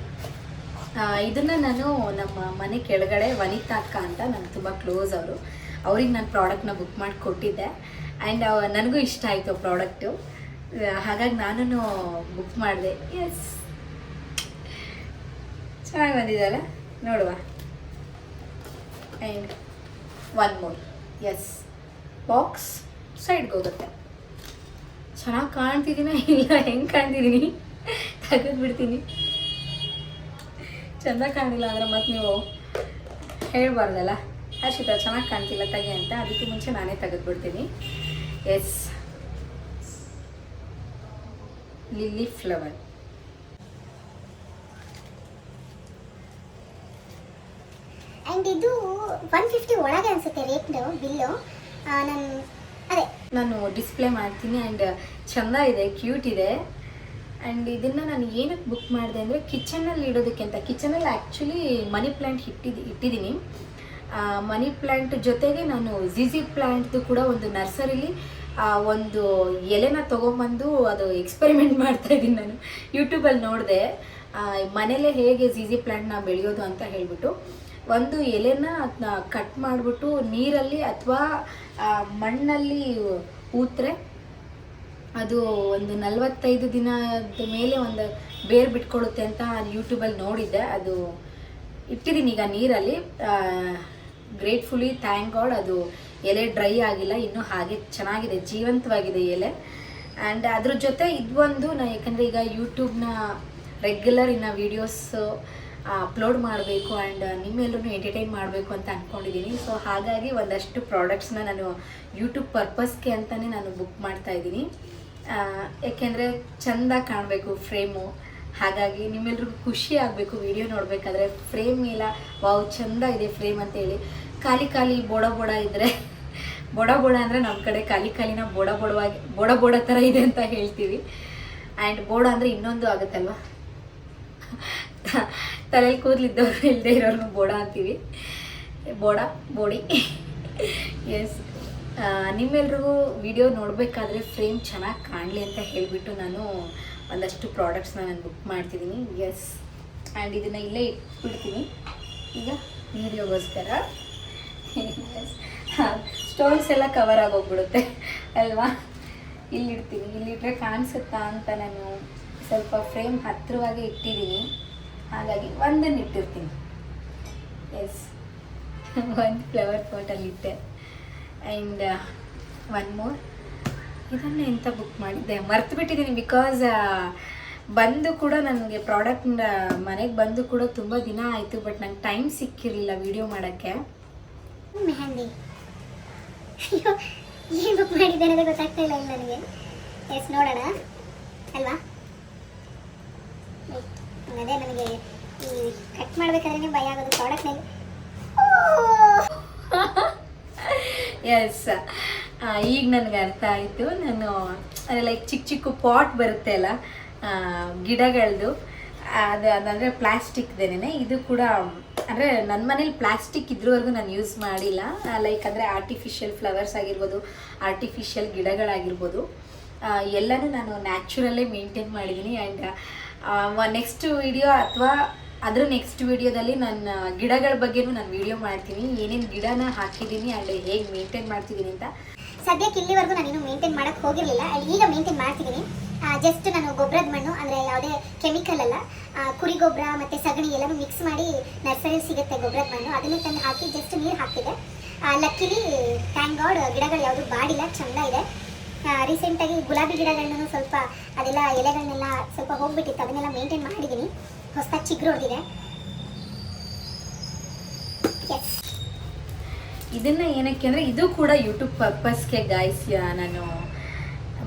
ಇದನ್ನು ನಾನು ನಮ್ಮ ಮನೆ ಕೆಳಗಡೆ ವನಿತಾ ಅಕ್ಕ ಅಂತ ನನಗೆ ತುಂಬ ಕ್ಲೋಸ್ ಅವರು, ಅವ್ರಿಗೆ ನಾನು ಪ್ರಾಡಕ್ಟ್ನ ಬುಕ್ ಮಾಡಿ ಕೊಟ್ಟಿದ್ದೆ. ಆ್ಯಂಡ್ ನನಗೂ ಇಷ್ಟ ಆಯಿತು ಪ್ರಾಡಕ್ಟು, ಹಾಗಾಗಿ ನಾನು ಬುಕ್ ಮಾಡಿದೆ. ಎಸ್, ಚೆನ್ನಾಗಿ ಬಂದಿದೆಯಲ್ಲ, ನೋಡುವ. And one more. Yes, box ಸೈಡ್ಗೆ ಹೋಗುತ್ತೆ. ಚೆನ್ನಾಗಿ ಕಾಣ್ತಿದ್ದೀನ ಇಲ್ಲ ಹೆಂಗೆ ಕಾಣ್ತಿದ್ದೀನಿ? ತೆಗೆದುಬಿಡ್ತೀನಿ. ಚೆಂದ ಕಾಣಿಲ್ಲ ಅಂದರೆ ಮತ್ತೆ ನೀವು ಹೇಳ್ಬಾರ್ದಲ್ಲ, ಹರ್ಷಿತಾ ಚೆನ್ನಾಗಿ ಕಾಣ್ತಿಲ್ಲ ತೆಗೆ ಅಂತ, ಅದಕ್ಕೆ ಮುಂಚೆ ನಾನೇ ತೆಗೆದುಬಿಡ್ತೀನಿ. Yes, lily flower. ಆ್ಯಂಡ್ ಇದು 150 ಒಳಗೆ ಅನಿಸುತ್ತೆ ರೇಟ್ದು ಬಿಲ್ಲು. ನಾನು ಡಿಸ್ಪ್ಲೇ ಮಾಡ್ತೀನಿ. ಆ್ಯಂಡ್ ಚೆಂದ ಇದೆ, ಕ್ಯೂಟ್ ಇದೆ. ಆ್ಯಂಡ್ ಇದನ್ನು ನಾನು ಏನಕ್ಕೆ ಬುಕ್ ಮಾಡಿದೆ ಅಂದರೆ ಕಿಚನಲ್ಲಿ ಇಡೋದಕ್ಕೆ ಅಂತ. ಕಿಚನಲ್ಲಿ ಆ್ಯಕ್ಚುಲಿ ಮನಿ ಪ್ಲ್ಯಾಂಟ್ ಇಟ್ಟಿದ್ದೀನಿ. ಮನಿ ಪ್ಲ್ಯಾಂಟ್ ಜೊತೆಗೆ ನಾನು ಜಿಜಿ ಪ್ಲ್ಯಾಂಟ್ದು ಕೂಡ ಒಂದು ನರ್ಸರಿಲಿ ಒಂದು ಎಲೆನ ತೊಗೊಂಬಂದು ಅದು ಎಕ್ಸ್ಪೆರಿಮೆಂಟ್ ಮಾಡ್ತಾಯಿದ್ದೀನಿ. ನಾನು ಯೂಟ್ಯೂಬಲ್ಲಿ ನೋಡಿದೆ ಮನೇಲೇ ಹೇಗೆ ಜಿಜಿ ಪ್ಲ್ಯಾಂಟ್ನ ಬೆಳೆಯೋದು ಅಂತ ಹೇಳಿಬಿಟ್ಟು. ಒಂದು ಎಲೆನ ಅದನ್ನ ಕಟ್ ಮಾಡಿಬಿಟ್ಟು ನೀರಲ್ಲಿ ಅಥವಾ ಮಣ್ಣಲ್ಲಿ ಊತ್ರೆ ಅದು ಒಂದು 45 ದಿನದ ಮೇಲೆ ಒಂದು ಬೇರು ಬಿಟ್ಕೊಳ್ಳುತ್ತೆ ಅಂತ ಯೂಟ್ಯೂಬಲ್ಲಿ ನೋಡಿದ್ದೆ. ಅದು ಇಟ್ಟಿದ್ದೀನಿ ಈಗ ನೀರಲ್ಲಿ. ಗ್ರೇಟ್ಫುಲಿ ಥ್ಯಾಂಕ್ ಗಾಡ್ ಅದು ಎಲೆ ಡ್ರೈ ಆಗಿಲ್ಲ, ಇನ್ನೂ ಹಾಗೆ ಚೆನ್ನಾಗಿದೆ, ಜೀವಂತವಾಗಿದೆ ಎಲೆ. ಆ್ಯಂಡ್ ಅದ್ರ ಜೊತೆ ಇದೊಂದು ಯಾಕಂದರೆ ಈಗ ಯೂಟ್ಯೂಬ್ನ ರೆಗ್ಯುಲರ್ ಇನ್ನು ವೀಡಿಯೋಸ್ ಅಪ್ಲೋಡ್ ಮಾಡಬೇಕು ಆ್ಯಂಡ್ ನಿಮ್ಮೆಲ್ಲರೂ ಎಂಟರ್ಟೈನ್ ಮಾಡಬೇಕು ಅಂತ ಅಂದ್ಕೊಂಡಿದ್ದೀನಿ. ಸೊ ಹಾಗಾಗಿ ಒಂದಷ್ಟು ಪ್ರಾಡಕ್ಟ್ಸ್ನ ನಾನು ಯೂಟ್ಯೂಬ್ ಪರ್ಪಸ್ಗೆ ಅಂತಲೇ ನಾನು ಬುಕ್ ಮಾಡ್ತಾಯಿದ್ದೀನಿ. ಏಕೆಂದರೆ ಚೆಂದ ಕಾಣಬೇಕು ಫ್ರೇಮು, ಹಾಗಾಗಿ ನಿಮ್ಮೆಲ್ರಿಗೂ ಖುಷಿ ಆಗಬೇಕು ವಿಡಿಯೋ ನೋಡಬೇಕಾದ್ರೆ. ಫ್ರೇಮ್ ಇಲ್ಲ, ವಾವ್ ಚೆಂದ ಇದೆ ಫ್ರೇಮ್ ಅಂತೇಳಿ. ಖಾಲಿ ಬೋಡ ಇದ್ದರೆ, ಬೋಡ ಅಂದರೆ ನಮ್ಮ ಕಡೆ ಖಾಲಿನ ಬೋಡ ಥರ ಇದೆ ಅಂತ ಹೇಳ್ತೀವಿ. ಆ್ಯಂಡ್ ಬೋಡ ಅಂದರೆ ಇನ್ನೊಂದು ಆಗುತ್ತಲ್ವ, ತಲೆಯಲ್ಲಿ ಕೂದಲಿದ್ದವ್ರು ಇಲ್ಲದೆ ಇರೋರು ಬೋಡ ಅಂತೀವಿ. ಬೋಡಿ. ಎಸ್, ನಿಮ್ಮೆಲ್ರಿಗೂ ವಿಡಿಯೋ ನೋಡಬೇಕಾದ್ರೆ ಫ್ರೇಮ್ ಚೆನ್ನಾಗಿ ಕಾಣಲಿ ಅಂತ ಹೇಳಿಬಿಟ್ಟು ನಾನು ಒಂದಷ್ಟು ಪ್ರಾಡಕ್ಟ್ಸ್ನ ನಾನು ಬುಕ್ ಮಾಡ್ತಿದ್ದೀನಿ. ಎಸ್, ಆ್ಯಂಡ್ ಇದನ್ನು ಇಲ್ಲೇ ಇಟ್ಬಿಡ್ತೀನಿ ಈಗ ವಿಡಿಯೋಗೋಸ್ಕರ. ಸ್ಟೋನ್ಸ್ ಎಲ್ಲ ಕವರ್ ಆಗೋಗ್ಬಿಡುತ್ತೆ ಅಲ್ವಾ. ಇಲ್ಲಿಡ್ತೀನಿ, ಇಲ್ಲಿಟ್ರೆ ಕಾಣಿಸುತ್ತಾ ಅಂತ ನಾನು ಸ್ವಲ್ಪ ಫ್ರೇಮ್ ಹತ್ತಿರವಾಗಿ ಇಟ್ಟಿದ್ದೀನಿ, ಹಾಗಾಗಿ ಒಂದನ್ನು ಇಟ್ಟಿರ್ತೀನಿ. ಎಸ್, ಒಂದು ಫ್ಲವರ್ ಪಾಟಲ್ಲಿಟ್ಟೆ. ಆ್ಯಂಡ್ ಒನ್ ಮೋರ್, ಇದನ್ನೇ ಎಂತ ಬುಕ್ ಮಾಡಿದ್ದೆ ಮರ್ತು ಬಿಟ್ಟಿದ್ದೀನಿ. ಬಿಕಾಸ್ ಬಂದು ಕೂಡ ನನಗೆ ಪ್ರಾಡಕ್ಟ್ ಮನೆಗೆ ಬಂದು ಕೂಡ ತುಂಬ ದಿನ ಆಯಿತು, ಬಟ್ ನಂಗೆ ಟೈಮ್ ಸಿಕ್ಕಿರಲಿಲ್ಲ ವಿಡಿಯೋ ಮಾಡೋಕ್ಕೆ. ಮೆಹಂದಿ. ಅಯ್ಯೋ, ಏನು ಬುಕ್ ಮಾಡಿದ್ದೆ ಅನ್ನೋದೇ ಗೊತ್ತಾಗ್ತಾ ಇಲ್ಲ ನನಗೆ. ಎಸ್, ನೋಡೋಣ ಅಲ್ವಾ. ಅದೇ ನನಗೆ ಈ ಕಟ್ ಮಾಡಬೇಕಾದ್ರೆ ಭಯ ಆಗೋದು ಪ್ರಾಡಕ್ಟ್ನಲ್ಲಿ. ಎಸ್, ಈಗ ನನಗೆ ಅರ್ಥ ಆಯಿತು. ನಾನು ಲೈಕ್ ಚಿಕ್ಕ ಚಿಕ್ಕ ಪಾಟ್ ಬರುತ್ತೆ ಅಲ್ಲ ಗಿಡಗಳದ್ದು, ಅದಂದರೆ ಪ್ಲಾಸ್ಟಿಕ್ದೇನೆ. ಇದು ಕೂಡ ಅಂದರೆ ನನ್ನ ಮನೇಲಿ ಪ್ಲಾಸ್ಟಿಕ್ ಇದ್ರವರೆಗೂ ನಾನು ಯೂಸ್ ಮಾಡಿಲ್ಲ. ಲೈಕ್ ಅಂದರೆ ಆರ್ಟಿಫಿಷಿಯಲ್ ಫ್ಲವರ್ಸ್ ಆಗಿರ್ಬೋದು, ಆರ್ಟಿಫಿಷಿಯಲ್ ಗಿಡಗಳಾಗಿರ್ಬೋದು, ಎಲ್ಲನೂ ನಾನು ನ್ಯಾಚುರಲ್ಲೇ ಮೇಂಟೈನ್ ಮಾಡಿದ್ದೀನಿ. ಆ್ಯಂಡ್ ನೆಕ್ಸ್ಟ್ ವಿಡಿಯೋ ಅಥವಾ ಅದ್ರ ನೆಕ್ಸ್ಟ್ ವಿಡಿಯೋದಲ್ಲಿ ನನ್ನ ಗಿಡಗಳ ಬಗ್ಗೆನೂ ನಾನು ವಿಡಿಯೋ ಮಾಡ್ತೀನಿ, ಏನೇನು ಗಿಡನ ಹಾಕಿದ್ದೀನಿ ಆ್ಯಂಡ್ ಹೇಗೆ ಮೇಂಟೈನ್ ಮಾಡ್ತಿದ್ದೀನಿ ಅಂತ. ಸದ್ಯಕ್ಕೆ ಇಲ್ಲಿವರೆಗೂ ನಾನೇನು ಮೇಂಟೈನ್ ಮಾಡೋಕ್ಕೆ ಹೋಗಿರಲಿಲ್ಲ, ಆ್ಯಂಡ್ ಈಗ ಮೇಂಟೈನ್ ಮಾಡ್ತಿದ್ದೀನಿ. ಜಸ್ಟ್ ನಾನು ಗೊಬ್ಬರದ ಮಣ್ಣು ಅಂದರೆ ಯಾವುದೇ ಕೆಮಿಕಲ್ ಅಲ್ಲ, ಕುರಿ ಗೊಬ್ಬರ ಮತ್ತು ಸಗಣಿ ಎಲ್ಲನೂ ಮಿಕ್ಸ್ ಮಾಡಿ ನರ್ಸರಿಯಲ್ಲಿ ಸಿಗುತ್ತೆ ಗೊಬ್ಬರದ ಮಣ್ಣು, ಅದನ್ನೇ ತಂದು ಹಾಕಿ ಜಸ್ಟ್ ನೀರು ಹಾಕ್ತಿದೆ. ಲಕ್ಕಿಲಿ ಥ್ಯಾಂಕ್ ಗಾಡ್ ಗಿಡಗಳು ಯಾವುದು ಬಾಡಿಲ್ಲ, ಚೆಂದ ಇದೆ. ರೀಸೆಂಟಾಗಿ ಗುಲಾಬಿ ಗಿಡಗಳನ್ನೂ ಸ್ವಲ್ಪ ಅದೆಲ್ಲ ಎಲೆಗಳನ್ನೆಲ್ಲ ಸ್ವಲ್ಪ ಹೋಗ್ಬಿಟ್ಟಿತ್ತು, ಅದನ್ನೆಲ್ಲ ಮೇಂಟೈನ್ ಮಾಡಿದ್ದೀನಿ. ಹೊಸದಾಗಿ ಚಿಗುರು ಹೊಡೆದಿದೆ. ಎಸ್, ಇದನ್ನು ಏನಕ್ಕೆ ಅಂದರೆ ಇದು ಕೂಡ ಯೂಟ್ಯೂಬ್ ಪರ್ಪಸ್ಗೆ ಗಾಯ್ಸ್ ನಾನು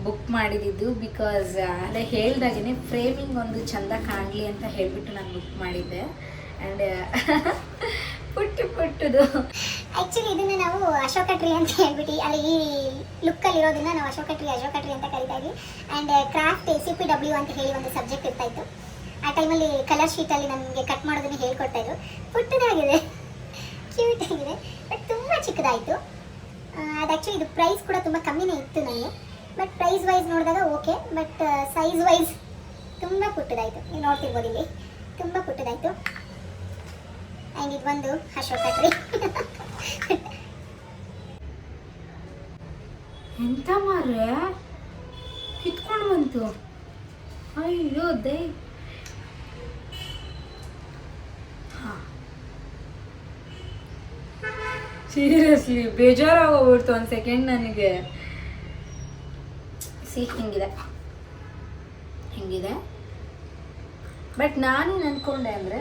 ಬುಕ್ ಮಾಡಿದ್ದು. ಬಿಕಾಸ್ ಅಲ್ಲೇ ಹೇಳ್ದಾಗೇ ಫ್ರೇಮಿಂಗ್ ಒಂದು ಚೆಂದ ಕಾಣಲಿ ಅಂತ ಹೇಳಿಬಿಟ್ಟು ನಾನು ಬುಕ್ ಮಾಡಿದ್ದೆ. ಆ್ಯಂಡ್ ಪುಟ್ಟದು ಆ್ಯಕ್ಚುಲಿ ಇದನ್ನು ನಾವು ಅಶೋಕ ಟ್ರೀ ಅಂತ ಹೇಳ್ಬಿಟ್ಟು ಅಲ್ಲಿ ಈ ಲುಕ್ಕಲ್ಲಿರೋದನ್ನ ನಾವು ಅಶೋಕ ಟ್ರೀ ಅಂತ ಕರಿತಾ ಇದ್ವಿ. ಆ್ಯಂಡ್ ಕ್ರಾಫ್ಟ್ CPW ಅಂತ ಹೇಳಿ ಒಂದು ಸಬ್ಜೆಕ್ಟ್ ಇರ್ತಾಯಿತ್ತು. ಆ ಟೈಮಲ್ಲಿ ಕಲರ್ ಶೀಟಲ್ಲಿ ನಮಗೆ ಕಟ್ ಮಾಡೋದನ್ನು ಹೇಳ್ಕೊಡ್ತಾಯಿದ್ರು. ಪುಟ್ಟದಾಗಿದೆ, ಕ್ಯೂಟ್ ಆಗಿದೆ, ಬಟ್ ತುಂಬ ಚಿಕ್ಕದಾಯಿತು. ಅದು ಆ್ಯಕ್ಚುಲಿ ಇದು ಪ್ರೈಸ್ ಕೂಡ ತುಂಬ ಕಮ್ಮಿನೇ ಇತ್ತು ನನಗೆ, ಬಟ್ ಪ್ರೈಸ್ ವೈಸ್ ನೋಡಿದಾಗ ಓಕೆ, ಬಟ್ ಸೈಜ್ ವೈಸ್ ತುಂಬ ಪುಟ್ಟದಾಯಿತು. ನೀವು ನೋಡ್ತಿರ್ಬೋದು ಇಲ್ಲಿ ತುಂಬ ಪುಟ್ಟದಾಯಿತು. ಆ್ಯಂಡ್ ಇದು ಒಂದು ಅಶೋಕ ಟ್ರೀ. ಎಂತ ಮಾರ್ರೆ ಕಿತ್ಕೊಂಡು ಬಂತು, ಅಯ್ಯೋ ದೈ. ಹಾಂ, ಸೀರಿಯಸ್ಲಿ ಬೇಜಾರಾಗೋಗ್ಬಿಡ್ತು ಒಂದು ಸೆಕೆಂಡ್ ನನಗೆ. ಹಿಂಗಿದೆ ಬಟ್ ನಾನೇನು ಅಂದ್ಕೊಂಡೆ ಅಂದರೆ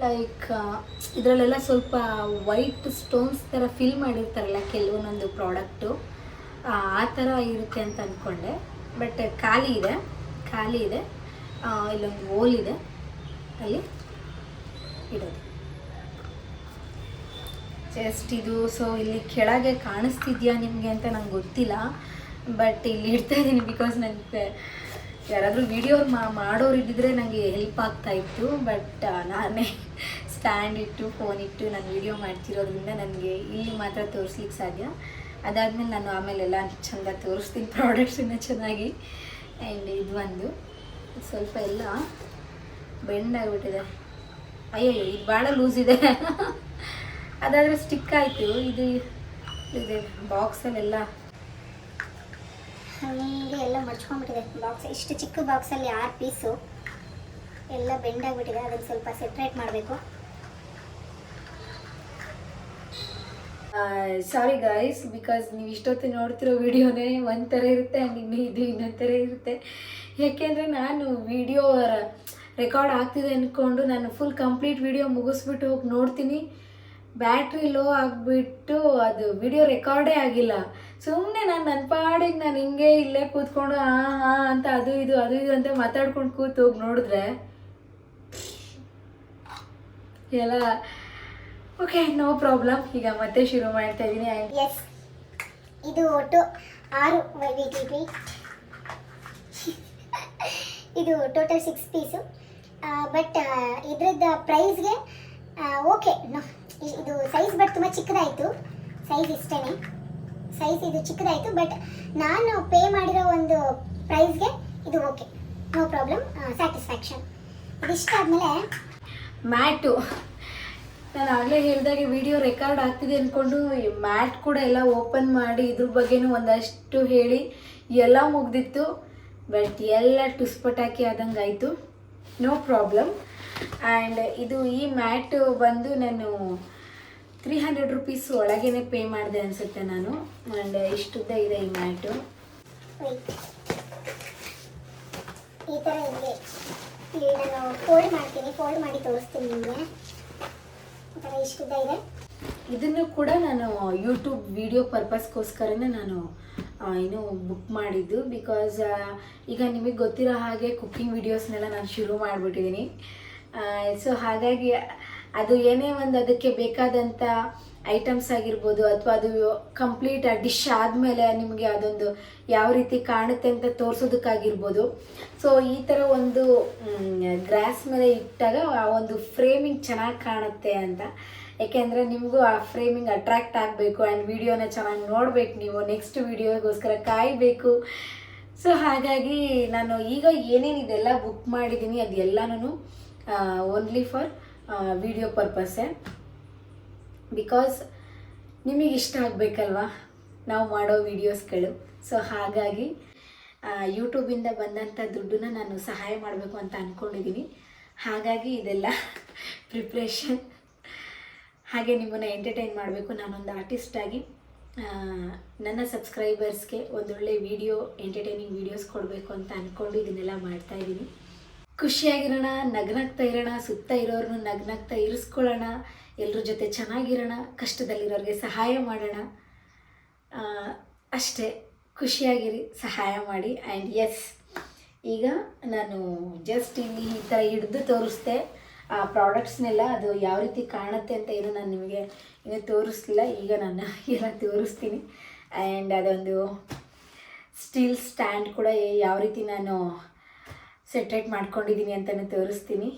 ಲೈಕ್ ಇದರಲ್ಲೆಲ್ಲ ಸ್ವಲ್ಪ ವೈಟ್ ಸ್ಟೋನ್ಸ್ ಥರ ಫಿಲ್ ಮಾಡಿರ್ತಾರಲ್ಲ ಕೆಲವೊಂದೊಂದು ಪ್ರಾಡಕ್ಟು, ಆ ಥರ ಇರುತ್ತೆ ಅಂತ ಅಂದ್ಕೊಂಡೆ. ಬಟ್ ಖಾಲಿ ಇದೆ. ಇಲ್ಲೊಂದು ಹೋಲ್ ಇದೆ, ಅಲ್ಲಿ ಇಡೋದು ಜಸ್ಟ್ ಇದು. ಸೊ ಇಲ್ಲಿ ಕೆಳಗೆ ಕಾಣಿಸ್ತಿದ್ಯಾ ನಿಮಗೆ ಅಂತ ನಂಗೆ ಗೊತ್ತಿಲ್ಲ, ಬಟ್ ಇಲ್ಲಿ ಇಡ್ತಾ ಇದ್ದೀನಿ. ಬಿಕಾಸ್ ನನಗೆ ಯಾರಾದರೂ ವಿಡಿಯೋ ಮಾಡೋರು ಇದ್ದಿದ್ರೆ ನನಗೆ ಹೆಲ್ಪ್ ಆಗ್ತಾಯಿತ್ತು. ಬಟ್ ನಾನೇ ಸ್ಟ್ಯಾಂಡ್ ಇಟ್ಟು ಫೋನ್ ಇಟ್ಟು ನಾನು ವಿಡಿಯೋ ಮಾಡ್ತಿರೋದ್ರಿಂದ ನನಗೆ ಇಲ್ಲಿ ಮಾತ್ರ ತೋರಿಸ್ಲಿಕ್ಕೆ ಸಾಧ್ಯ. ಅದಾದಮೇಲೆ ನಾನು ಆಮೇಲೆಲ್ಲ ಚೆಂದ ತೋರಿಸ್ತೀನಿ ಪ್ರಾಡಕ್ಟ್ಸನ್ನ ಚೆನ್ನಾಗಿ. ಆ್ಯಂಡ್ ಇದು ಒಂದು ಸ್ವಲ್ಪ ಎಲ್ಲ ಬೆಂಡ್ ಆಗಿಬಿಟ್ಟಿದೆ. ಅಯ್ಯೋ, ಇದು ಭಾಳ ಲೂಸ್ ಇದೆ. ಅದಾದರೆ ಸ್ಟಿಕ್ ಆಯಿತು. ಇದು ಇದೆ ಬಾಕ್ಸಲ್ಲೆಲ್ಲ ಹಾಗೆ ಎಲ್ಲ ಮಡ್ಚ್ಕೊಂಡ್ಬಿಟ್ಟಿದೆ. ಬಾಕ್ಸ್ ಇಷ್ಟು ಚಿಕ್ಕ ಬಾಕ್ಸಲ್ಲಿ 6 ಪೀಸು ಎಲ್ಲ ಬೆಂಡ್ ಆಗಿಬಿಟ್ಟಿದೆ. ಅದನ್ನು ಸ್ವಲ್ಪ ಸೆಪ್ರೇಟ್ ಮಾಡಬೇಕು. ಸಾರಿ ಗಾಯ್ಸ್, ಬಿಕಾಸ್ ನೀವು ಇಷ್ಟೊತ್ತು ನೋಡ್ತಿರೋ ವಿಡಿಯೋನೇ ಒಂಥರ ಇರುತ್ತೆ ಆ್ಯಂಡ್ ಇದು ಇನ್ನೊಂದು ಥರ ಇರುತ್ತೆ. ಯಾಕೆಂದರೆ ನಾನು ವಿಡಿಯೋ ರೆಕಾರ್ಡ್ ಆಗ್ತಿದೆ ಅಂದ್ಕೊಂಡು ನಾನು ಫುಲ್ ಕಂಪ್ಲೀಟ್ ವಿಡಿಯೋ ಮುಗಿಸ್ಬಿಟ್ಟು ಹೋಗಿ ನೋಡ್ತೀನಿ, ಬ್ಯಾಟ್ರಿ ಲೋ ಆಗಿಬಿಟ್ಟು ಅದು ವಿಡಿಯೋ ರೆಕಾರ್ಡೇ ಆಗಿಲ್ಲ. ಸುಮ್ಮನೆ ನನ್ನ ಪಾಡಿಗೆ ನಾನು ಹಿಂಗೆ ಇಲ್ಲೇ ಕೂತ್ಕೊಂಡು ಹಾಂ ಅಂತ ಅದು ಇದು ಅಂತ ಮಾತಾಡ್ಕೊಂಡು ಕೂತು ಹೋಗಿ ನೋಡಿದ್ರೆ ಎಲ್ಲ ಓಕೆ, ನೋ ಪ್ರಾಬ್ಲಮ್. ಈಗ ಮತ್ತೆ ಶುರು ಮಾಡ್ತಾ ಇದ್ದೀನಿ. ಎಸ್, ಇದು ಒಟ್ಟು 6 ಇದು ಟೋಟಲ್ 6 ಪೀಸು. ಬಟ್ ಇದ್ರದ್ದು ಪ್ರೈಸ್ಗೆ ಓಕೆ, ಇದು ಸೈಜ್ ಬಟ್ ತುಂಬ ಚಿಕ್ಕದಾಯಿತು. ಸೈಜ್ ಇಷ್ಟೇ. ಸೈಜ್ ಇದು ಚಿಕ್ಕದಾಯಿತು, ಬಟ್ ನಾನು ಪೇ ಮಾಡಿರೋ ಒಂದು ಪ್ರೈಸ್ಗೆ ಇದು ಓಕೆ, ನೋ ಪ್ರಾಬ್ಲಮ್, ಸ್ಯಾಟಿಸ್ಫ್ಯಾಕ್ಷನ್. ಇದಿಷ್ಟಾದ್ಮೇಲೆ ಮ್ಯಾಟು, ನಾನು ಆಗಲೇ ಹೇಳಿದಾಗೆ ವಿಡಿಯೋ ರೆಕಾರ್ಡ್ ಆಗ್ತಿದೆ ಅಂದ್ಕೊಂಡು ಮ್ಯಾಟ್ ಕೂಡ ಎಲ್ಲ ಓಪನ್ ಮಾಡಿ ಇದ್ರ ಬಗ್ಗೆನೂ ಒಂದಷ್ಟು ಹೇಳಿ ಎಲ್ಲ ಮುಗ್ದಿತ್ತು. ಬಟ್ ಎಲ್ಲ ಟುಸ್ಪಟಾಕಿ ಆದಂಗೆ ಆಯಿತು, ನೋ ಪ್ರಾಬ್ಲಮ್. ಆ್ಯಂಡ್ ಇದು ಈ ಮ್ಯಾಟು ಬಂದು ನಾನು 300 ರುಪೀಸ್ ಒಳಗೇ ಪೇ ಮಾಡಿದೆ ಅನಿಸುತ್ತೆ ನಾನು. ಆ್ಯಂಡ್ ಇಷ್ಟುದ್ದ ಇದೆ ಈ ಮ್ಯಾಟು. ಈ ಥರ ಇಲ್ಲಿ ನಾನು ಫೋಲ್ಡ್ ಮಾಡ್ತೀನಿ, ಫೋಲ್ಡ್ ಮಾಡಿ ತೋರಿಸ್ತೀನಿ ನಿಮಗೆ. ಈ ಥರ ಇಷ್ಟುದ್ದ ಇದೆ. ಇದನ್ನು ಕೂಡ ನಾನು ಯೂಟ್ಯೂಬ್ ವಿಡಿಯೋ ಪರ್ಪಸ್ಗೋಸ್ಕರನೇ ನಾನು ಏನು ಬುಕ್ ಮಾಡಿದ್ದು. ಬಿಕಾಸ್ ಈಗ ನಿಮಗೆ ಗೊತ್ತಿರೋ ಹಾಗೆ ಕುಕ್ಕಿಂಗ್ ವಿಡಿಯೋಸ್ನೆಲ್ಲ ನಾನು ಶುರು ಮಾಡಿಬಿಟ್ಟಿದ್ದೀನಿ. ಸೊ ಹಾಗಾಗಿ ಅದು ಏನೇ ಒಂದು ಅದಕ್ಕೆ ಬೇಕಾದಂಥ ಐಟಮ್ಸ್ ಆಗಿರ್ಬೋದು, ಅಥವಾ ಅದು ಕಂಪ್ಲೀಟ್ ಆ ಡಿಶ್ ಆದಮೇಲೆ ನಿಮಗೆ ಅದೊಂದು ಯಾವ ರೀತಿ ಕಾಣುತ್ತೆ ಅಂತ ತೋರಿಸೋದಕ್ಕಾಗಿರ್ಬೋದು. ಸೊ ಈ ಥರ ಒಂದು ಗ್ರಾಸ್ ಮೇಲೆ ಇಟ್ಟಾಗ ಆ ಒಂದು ಫ್ರೇಮಿಂಗ್ ಚೆನ್ನಾಗಿ ಕಾಣುತ್ತೆ ಅಂತ. ಯಾಕೆಂದರೆ ನಿಮಗೂ ಆ ಫ್ರೇಮಿಂಗ್ ಅಟ್ರ್ಯಾಕ್ಟ್ ಆಗಬೇಕು ಆ್ಯಂಡ್ ವಿಡಿಯೋನ ಚೆನ್ನಾಗಿ ನೋಡಬೇಕು, ನೀವು ನೆಕ್ಸ್ಟ್ ವಿಡಿಯೋಗೋಸ್ಕರ ಕಾಯಬೇಕು. ಸೊ ಹಾಗಾಗಿ ನಾನು ಈಗ ಏನೇನಿದೆಲ್ಲ ಬುಕ್ ಮಾಡಿದ್ದೀನಿ ಅದೆಲ್ಲನೂ ಓನ್ಲಿ ಫಾರ್ ವಿಡಿಯೋ ಪರ್ಪಸ್ಸೇ. ಬಿಕಾಸ್ ನಿಮಗೆ ಇಷ್ಟ ಆಗಬೇಕಲ್ವಾ ನಾವು ಮಾಡೋ ವಿಡಿಯೋಸ್ಗಳು. ಸೊ ಹಾಗಾಗಿ ಯೂಟ್ಯೂಬಿಂದ ಬಂದಂಥ ದುಡ್ಡನ್ನ ನಾನು ಸಹಾಯ ಮಾಡಬೇಕು ಅಂತ ಅಂದ್ಕೊಂಡಿದ್ದೀನಿ. ಹಾಗಾಗಿ ಇದೆಲ್ಲ ಪ್ರಿಪ್ರೇಷನ್. ಹಾಗೆ ನಿಮ್ಮನ್ನು ಎಂಟರ್ಟೈನ್ ಮಾಡಬೇಕು. ನಾನೊಂದು ಆರ್ಟಿಸ್ಟಾಗಿ ನನ್ನ ಸಬ್ಸ್ಕ್ರೈಬರ್ಸ್ಗೆ ಒಂದೊಳ್ಳೆ ವಿಡಿಯೋ, ಎಂಟರ್ಟೈನಿಂಗ್ ವೀಡಿಯೋಸ್ ಕೊಡಬೇಕು ಅಂತ ಅಂದ್ಕೊಂಡು ಇದನ್ನೆಲ್ಲ ಮಾಡ್ತಾಯಿದ್ದೀನಿ. ಖುಷಿಯಾಗಿರೋಣ, ನಗ್ನಗ್ತಾ ಇರೋಣ, ಸುತ್ತ ಇರೋರನ್ನು ನಗ್ನಗ್ತಾ ಇರಿಸ್ಕೊಳ್ಳೋಣ, ಎಲ್ಲರ ಜೊತೆ ಚೆನ್ನಾಗಿರೋಣ, ಕಷ್ಟದಲ್ಲಿರೋರಿಗೆ ಸಹಾಯ ಮಾಡೋಣ. ಅಷ್ಟೇ, ಖುಷಿಯಾಗಿರಿ, ಸಹಾಯ ಮಾಡಿ. ಆ್ಯಂಡ್ ಎಸ್, ಈಗ ನಾನು ಜಸ್ಟ್ ಇಲ್ಲಿ ಈ ಥರ ಹಿಡಿದು ತೋರಿಸ್ದೆ ಆ ಪ್ರಾಡಕ್ಟ್ಸ್ನೆಲ್ಲ. ಅದು ಯಾವ ರೀತಿ ಕಾಣುತ್ತೆ ಅಂತ ಏನು ನಾನು ನಿಮಗೆ ಇನ್ನೂ ತೋರಿಸ್ಲಿಲ್ಲ. ಈಗ ನಾನು ಎಲ್ಲ ತೋರಿಸ್ತೀನಿ. ಆ್ಯಂಡ್ ಅದೊಂದು ಸ್ಟೀಲ್ ಸ್ಟ್ಯಾಂಡ್ ಕೂಡ ಯಾವ ರೀತಿ ನಾನು ಸೆಟ್ರೇಟ್ ಮಾಡ್ಕೊಂಡಿದ್ದೀನಿ ಅಂತಲೂ ತೋರಿಸ್ತೀನಿ.